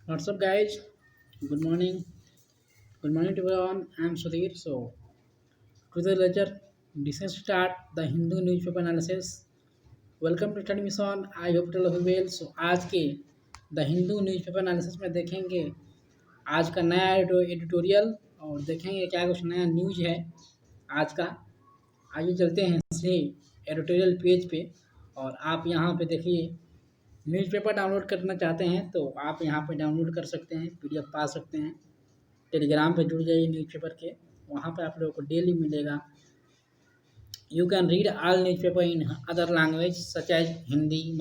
What's up, guys? Good morning. Good morning to everyone. I'm Sudhir. So, to the lecture, this is start the Hindu newspaper analysis. Welcome to study mission. I hope to love well. So आज के the Hindu newspaper analysis में देखेंगे आज का नया editorial और देखेंगे क्या कुछ नया न्यूज है आज का। आइए चलते हैं सीधे एडिटोरियल पेज पे। और आप यहाँ पे देखिए, न्यूज़पेपर डाउनलोड करना चाहते हैं तो आप यहाँ पे डाउनलोड कर सकते हैं, पीडीएफ पा सकते हैं। टेलीग्राम पे जुड़ जाइए न्यूज़पेपर के, वहाँ पे आप लोगों को डेली मिलेगा। You can read all newspaper in other language such as Hindi,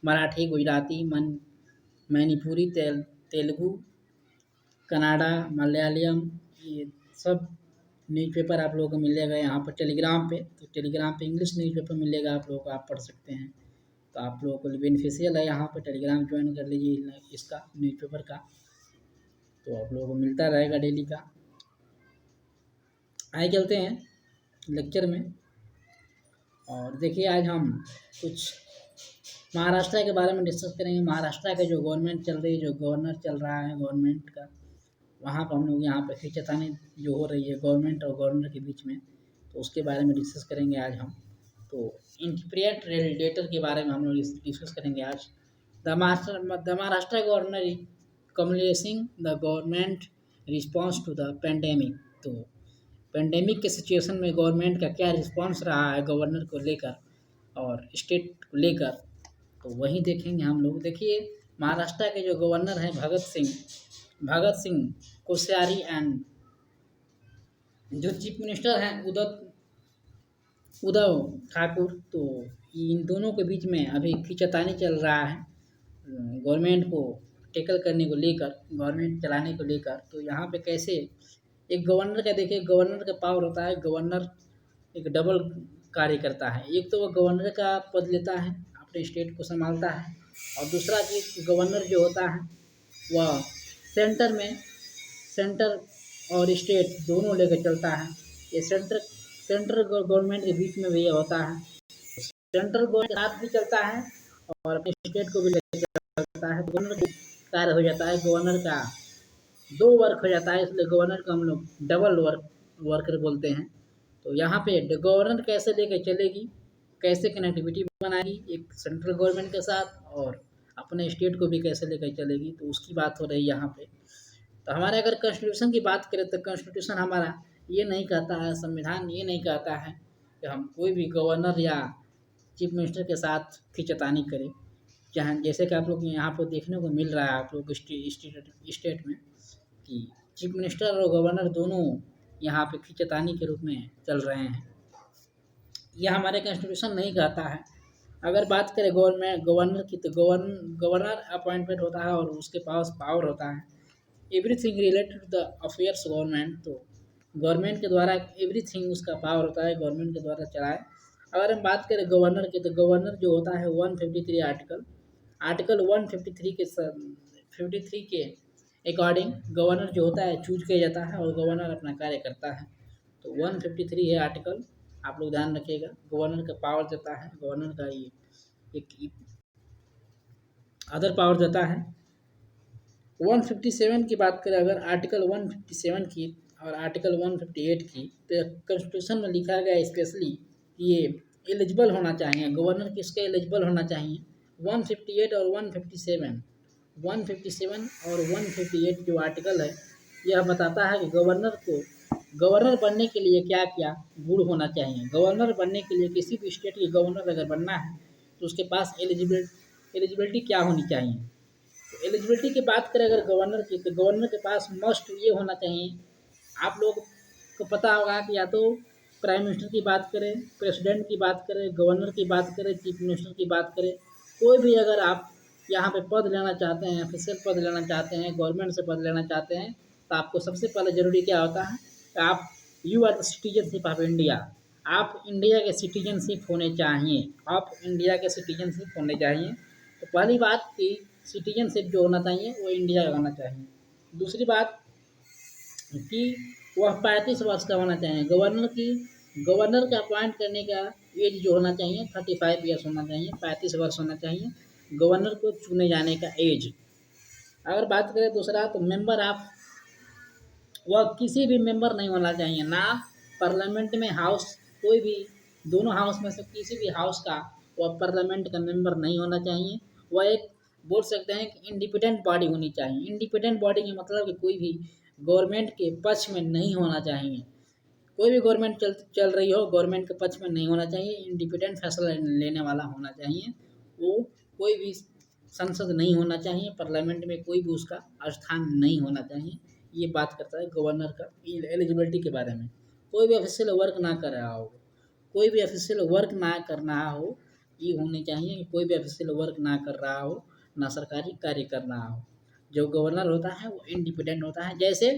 Marathi, Gujarati, Manipuri, Telugu, Kannada, Malayalam, ये सब न्यूज़पेपर आप लोगों को मिलेगा यहाँ पर टेलीग्राम पे। तो टेलीग्राम पे इंग्लिश न्यूज़पेपर मिलेगा आप लोगों को, आप पढ़ सकते हैं। तो आप लोगों को बेनिफिशियल है, यहाँ पर टेलीग्राम ज्वाइन कर लीजिए इसका न्यूज़पेपर का, तो आप लोगों को मिलता रहेगा डेली का। आइए चलते हैं लेक्चर में। और देखिए आज हम कुछ महाराष्ट्र के बारे में डिस्कस करेंगे। महाराष्ट्र का जो गवर्नमेंट चल रही है, जो गवर्नर चल रहा है गवर्नमेंट का, वहाँ पर हम लोग यहाँ पे खींचतानी जो हो रही है गवर्नमेंट और गवर्नर के बीच में, तो उसके बारे में डिस्कस करेंगे आज हम। तो इंटरप्रिएट रेडिएटर के बारे में हम लोग डिस्कस करेंगे आज। द महाराष्ट्र गवर्नर कमलेशिंग the government response to the pandemic. तो पेंडेमिक के सिचुएशन में गवर्नमेंट का क्या रिस्पॉन्स रहा है गवर्नर को लेकर और स्टेट को लेकर, तो वही देखेंगे हम लोग। देखिए महाराष्ट्र के जो गवर्नर हैं भगत सिंह कोश्यारी एंड जो चीफ मिनिस्टर हैं उद्धव ठाकुर, तो इन दोनों के बीच में अभी खींचतानी चल रहा है गवर्नमेंट को टेकल करने को लेकर, गवर्नमेंट चलाने को लेकर। तो यहाँ पे कैसे एक गवर्नर का देखिए, गवर्नर का पावर होता है, गवर्नर एक डबल कार्य करता है। एक तो वो गवर्नर का पद लेता है, अपने स्टेट को संभालता है, और दूसरा चीज़ गवर्नर जो होता है वह सेंटर और स्टेट दोनों लेकर चलता है। ये सेंट्रल गवर्नमेंट के बीच में भी ये होता है, सेंट्रल गवर्नमेंट के साथ भी चलता है और अपने स्टेट को भी लेकर चलता है। गवर्नर का कार्य हो जाता है, गवर्नर का दो वर्क हो जाता है, इसलिए गवर्नर को हम लोग डबल वर्कर बोलते हैं। तो यहाँ पे गवर्नर कैसे लेके चलेगी, कैसे कनेक्टिविटी बनाएगी एक सेंट्रल गवर्नमेंट के साथ और अपने स्टेट को भी कैसे लेकर चलेगी, तो उसकी बात हो रही है यहाँ पे। तो हमारे अगर कॉन्स्टिट्यूशन की बात करें तो कॉन्स्टिट्यूशन हमारा ये नहीं कहता है, संविधान ये नहीं कहता है कि हम कोई भी गवर्नर या चीफ मिनिस्टर के साथ खींचतानी करें। जहाँ जैसे कि आप लोग यहाँ पर देखने को मिल रहा है आप लोग स्टेट में कि चीफ मिनिस्टर और गवर्नर दोनों यहाँ पे खींचतानी के रूप में चल रहे हैं। यह हमारे कॉन्स्टिट्यूशन नहीं कहता है। अगर बात करें गवर्नर की, तो गवर्नर अपॉइंटमेंट होता है और उसके पास पावर होता है everything related to the affairs government. तो गवर्नमेंट के द्वारा एवरीथिंग उसका पावर होता है, गवर्नमेंट के द्वारा चलाए। अगर हम बात करें गवर्नर की, तो गवर्नर जो होता है 153 आर्टिकल 153 के अकॉर्डिंग गवर्नर जो होता है चूज किया जाता है और गवर्नर अपना कार्य करता है। तो 153 है आर्टिकल, आप लोग ध्यान रखिएगा। गवर्नर का पावर देता है, गवर्नर का ये एक अदर पावर देता है। 157 की बात करें अगर, आर्टिकल 157 की और आर्टिकल 158 की, तो कॉन्स्टिट्यूशन में लिखा गया स्पेशली कि ये एलिजिबल होना चाहिए, गवर्नर किसके एलिजिबल होना चाहिए। 158 और 157 और 158 जो आर्टिकल है यह बताता है कि गवर्नर बनने के लिए क्या क्या गुण होना चाहिए। गवर्नर बनने के लिए किसी भी स्टेट के गवर्नर अगर बनना है तो उसके पास एलिजिबिलिटी क्या होनी चाहिए। तो एलिजिबिलिटी की बात करें अगर गवर्नर की, तो गवर्नर के पास मस्ट ये होना चाहिए, आप लोग को पता होगा कि या तो प्राइम मिनिस्टर की बात करें, प्रेसिडेंट की बात करें, गवर्नर की बात करें, चीफ मिनिस्टर की बात करें, कोई भी अगर आप यहाँ पे पद लेना चाहते हैं, ऑफिशियल पद लेना चाहते हैं, गवर्नमेंट से पद लेना चाहते हैं, तो आपको सबसे पहले ज़रूरी क्या होता है कि आप you are the citizenship of India, आप इंडिया के सिटीजनशिप होने चाहिए, आप इंडिया के सिटीजनशिप होने चाहिए। तो पहली बात कि सिटीजनशिप जो होना चाहिए वो इंडिया का होना चाहिए। दूसरी बात कि वह 35 वर्ष का होना चाहिए। गवर्नर का अपॉइंट करने का एज जो होना चाहिए 35 ईयर्स होना चाहिए, 35 वर्ष होना चाहिए गवर्नर को चुने जाने का एज। अगर बात करें दूसरा, तो मेंबर ऑफ, वह किसी भी मेंबर नहीं होना चाहिए, ना पार्लियामेंट में हाउस, कोई भी दोनों हाउस में से किसी भी हाउस का वह पार्लियामेंट का मेंबर नहीं होना चाहिए। वह एक, बोल सकते हैं कि इंडिपेंडेंट बॉडी होनी चाहिए। इंडिपेंडेंट बॉडी के मतलब कि कोई भी गवर्नमेंट के पक्ष में नहीं होना चाहिए। कोई भी गवर्नमेंट चल रही हो, गवर्नमेंट के पक्ष में नहीं होना चाहिए, इंडिपेंडेंट फैसला लेने वाला होना चाहिए। वो कोई भी संसद नहीं होना चाहिए, पार्लियामेंट में कोई भी उसका स्थान नहीं होना चाहिए। ये बात करता है गवर्नर का एलिजिबिलिटी के बारे में। कोई भी ऑफिशियल वर्क ना कर रहा हो, कोई भी ऑफिशियल वर्क ना करना हो, ये होनी चाहिए कि कोई भी ऑफिशियल वर्क ना कर रहा हो, ना सरकारी कार्य कर रहा हो। जो गवर्नर होता है वो इंडिपेंडेंट होता है। जैसे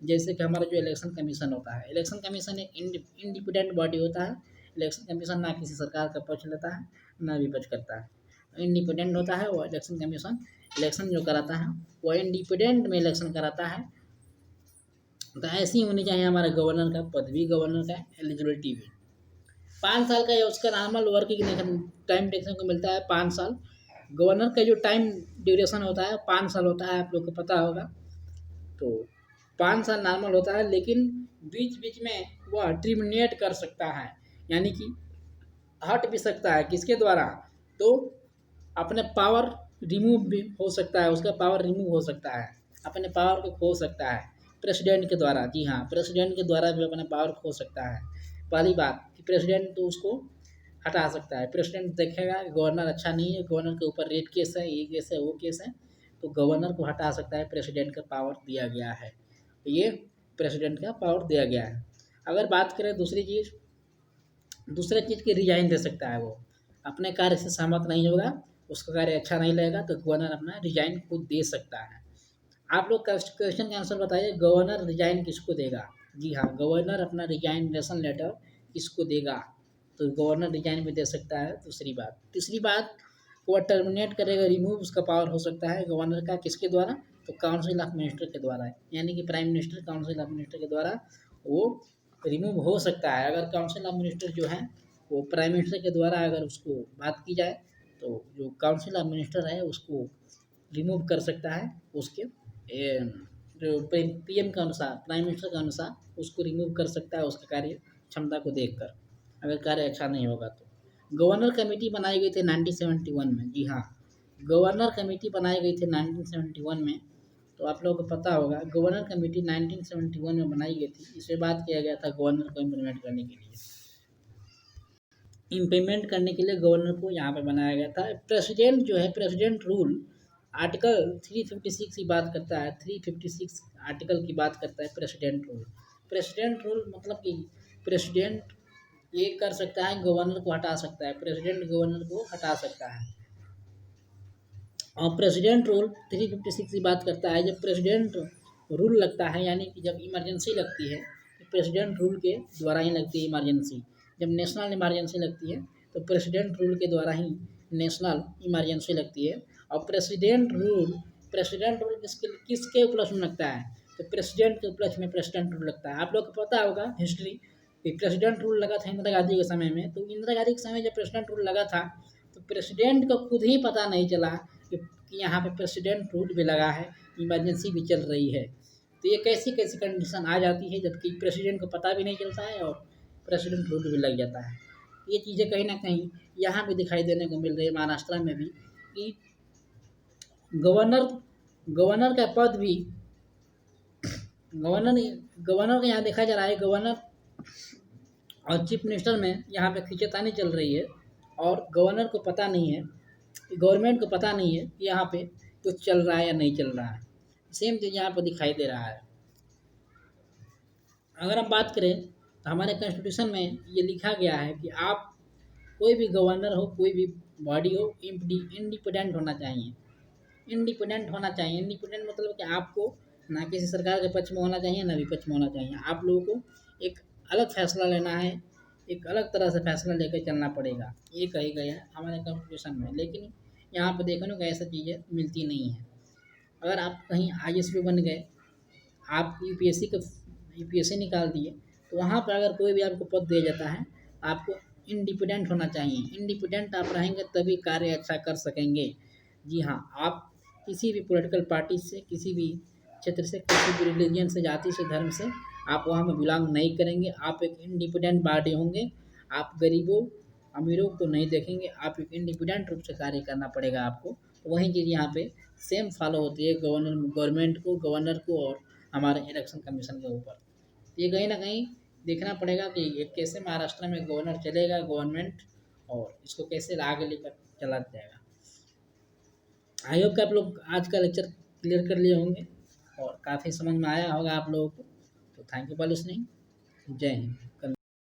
जैसे कि हमारा जो इलेक्शन कमीशन होता है, इलेक्शन कमीशन एक इंडिपेंडेंट बॉडी होता है। इलेक्शन कमीशन ना किसी सरकार का पक्ष लेता है, ना विपक्ष करता है। इंडिपेंडेंट होता है वो इलेक्शन कमीशन। इलेक्शन जो कराता है वो इंडिपेंडेंट में इलेक्शन कराता है। तो ऐसी होनी चाहिए हमारे गवर्नर का पद भी, गवर्नर का एलिजिबिलिटी भी। 5 साल का उसका नॉर्मल वर्किंग टाइम देखने को मिलता है, 5 साल। गवर्नर का जो टाइम ड्यूरेशन होता है 5 साल होता है, आप लोग को पता होगा। तो 5 साल नॉर्मल होता है, लेकिन बीच बीच में वह टर्मिनेट कर सकता है, यानी कि हट भी सकता है। किसके द्वारा? तो अपने पावर रिमूव भी हो सकता है, उसका पावर रिमूव हो सकता है, अपने पावर को खो सकता है प्रेसिडेंट के द्वारा। जी हाँ, प्रेसिडेंट के द्वारा भी अपने पावर खो सकता है। पहली बात कि प्रेसिडेंट तो उसको हटा सकता है। प्रेसिडेंट देखेगा कि गवर्नर अच्छा नहीं है, गवर्नर के ऊपर रेड केस है, ये केस है, वो केस है, तो गवर्नर को हटा सकता है। प्रेसिडेंट का पावर दिया गया है, तो ये प्रेसिडेंट का पावर दिया गया है। अगर बात करें दूसरे चीज़ की रिजाइन दे सकता है। वो अपने कार्य से सहमत नहीं होगा, उसका कार्य अच्छा नहीं लगेगा, तो गवर्नर अपना रिजाइन खुद दे सकता है। आप लोग क्वेश्चन का आंसर बताइए, गवर्नर रिजाइन किसको देगा? जी हाँ, गवर्नर अपना रिजाइनेशन लेटर किसको देगा? तो गवर्नर रिजाइन भी दे सकता है। दूसरी बात, तीसरी बात, वो टर्मिनेट करेगा, रिमूव उसका पावर हो सकता है गवर्नर का, किसके द्वारा? तो काउंसिल ऑफ मिनिस्टर के द्वारा, यानी कि prime minister council of minister के द्वारा वो रिमूव हो सकता है। अगर काउंसिल ऑफ मिनिस्टर जो है वो प्राइम मिनिस्टर के द्वारा अगर उसको बात की जाए, तो जो काउंसिल ऑफ मिनिस्टर है उसको रिमूव कर सकता है, उसके जो पीएम के अनुसार, प्राइम मिनिस्टर के अनुसार उसको रिमूव कर सकता है, उसके कार्य क्षमता को देखकर, अगर कार्य अच्छा नहीं होगा तो। गवर्नर कमेटी बनाई गई थी 1971 में। जी हाँ, गवर्नर कमेटी बनाई गई थी 1971 में। तो आप लोगों को पता होगा गवर्नर कमेटी 1971 में बनाई गई थी। इसमें बात किया गया था गवर्नर को इम्प्लीमेंट करने के लिए, गवर्नर को यहाँ पे बनाया गया था। प्रेसिडेंट जो है, प्रेसिडेंट रूल आर्टिकल 356 की बात करता है, 356 आर्टिकल की बात करता है प्रेसिडेंट रूल। प्रेसिडेंट रूल मतलब कि प्रेसिडेंट ये कर सकता है, गवर्नर को हटा सकता है, प्रेसिडेंट गवर्नर को हटा सकता है। और प्रेसिडेंट रूल 356 की बात करता है, जब प्रेसिडेंट रूल लगता है, यानी कि जब इमरजेंसी लगती है, तो प्रेसिडेंट रूल के द्वारा ही लगती है इमरजेंसी। जब नेशनल इमरजेंसी लगती है तो प्रेसिडेंट रूल के द्वारा ही नेशनल इमरजेंसी लगती है। और प्रेसिडेंट रूल किसके उपलक्ष्य में लगता है? तो प्रेसिडेंट के उपलक्ष्य में प्रेसिडेंट रूल लगता है। आप लोग को पता होगा हिस्ट्री कि प्रेसिडेंट रूल लगा था इंदिरा गांधी के समय में। तो इंदिरा गांधी के समय जब प्रेसिडेंट रूल लगा था, तो प्रेसिडेंट को खुद ही पता नहीं चला कि यहाँ पे प्रेसिडेंट रूल भी लगा है, इमरजेंसी भी चल रही है। तो ये कैसी कैसी कंडीशन आ जाती है, जबकि प्रेसिडेंट को पता भी नहीं चलता है और प्रेसिडेंट रूल भी लग जाता है। ये चीज़ें कहीं ना कहीं यहाँ भी दिखाई देने को मिल रही है, महाराष्ट्र में भी, कि गवर्नर गवर्नर का पद भी गवर्नर का यहाँ देखा जा रहा है, गवर्नर और चीफ मिनिस्टर में यहाँ पे खींचतानी चल रही है। और गवर्नर को पता नहीं है, गवर्नमेंट को पता नहीं है कि यहाँ पे कुछ चल रहा है या नहीं चल रहा है। सेम चीज़ यहाँ पर दिखाई दे रहा है। अगर हम बात करें तो हमारे कॉन्स्टिट्यूशन में ये लिखा गया है कि आप कोई भी गवर्नर हो, कोई भी बॉडी हो, इंडिपेंडेंट होना चाहिए। इंडिपेंडेंट होना चाहिए, इंडिपेंडेंट मतलब कि आपको ना किसी सरकार के पक्ष में होना चाहिए, ना विपक्ष में होना चाहिए। आप लोगों को एक अलग फैसला लेना है, एक अलग तरह से फैसला लेकर चलना पड़ेगा, ये कही गया है हमारे कॉन्स्टिट्यूशन में। लेकिन यहाँ पर देखने को ऐसा चीज़ें मिलती नहीं है। अगर आप कहीं ISP बन गए, आप यूपीएससी निकाल दिए, तो वहाँ पर अगर कोई भी आपको पद दिया जाता है, आपको इंडिपेंडेंट होना चाहिए। इंडिपेंडेंट आप रहेंगे तभी कार्य अच्छा कर सकेंगे। जी हाँ, आप किसी भी पॉलिटिकल पार्टी से, किसी भी क्षेत्र से, किसी भी रिलीजन से, जाति से, धर्म से आप वहाँ में बिलॉन्ग नहीं करेंगे। आप एक इंडिपेंडेंट बॉडी होंगे। आप गरीबों अमीरों को नहीं देखेंगे। आप एक इंडिपेंडेंट रूप से कार्य करना पड़ेगा आपको। तो वही चीज़ यहाँ पे सेम फॉलो होती है गवर्नमेंट को, गवर्नर को और हमारे इलेक्शन कमीशन के ऊपर। ये कहीं ना कहीं देखना पड़ेगा कि ये कैसे महाराष्ट्र में गवर्नर चलेगा, गवर्नमेंट, और इसको कैसे आगे लेकर चला जाएगा। आई होप कि आप लोग आज का लेक्चर क्लियर कर लिए होंगे और काफ़ी समझ में आया होगा आप लोगों को। तो थैंक यू फॉर लिसनिंग। जय हिंद।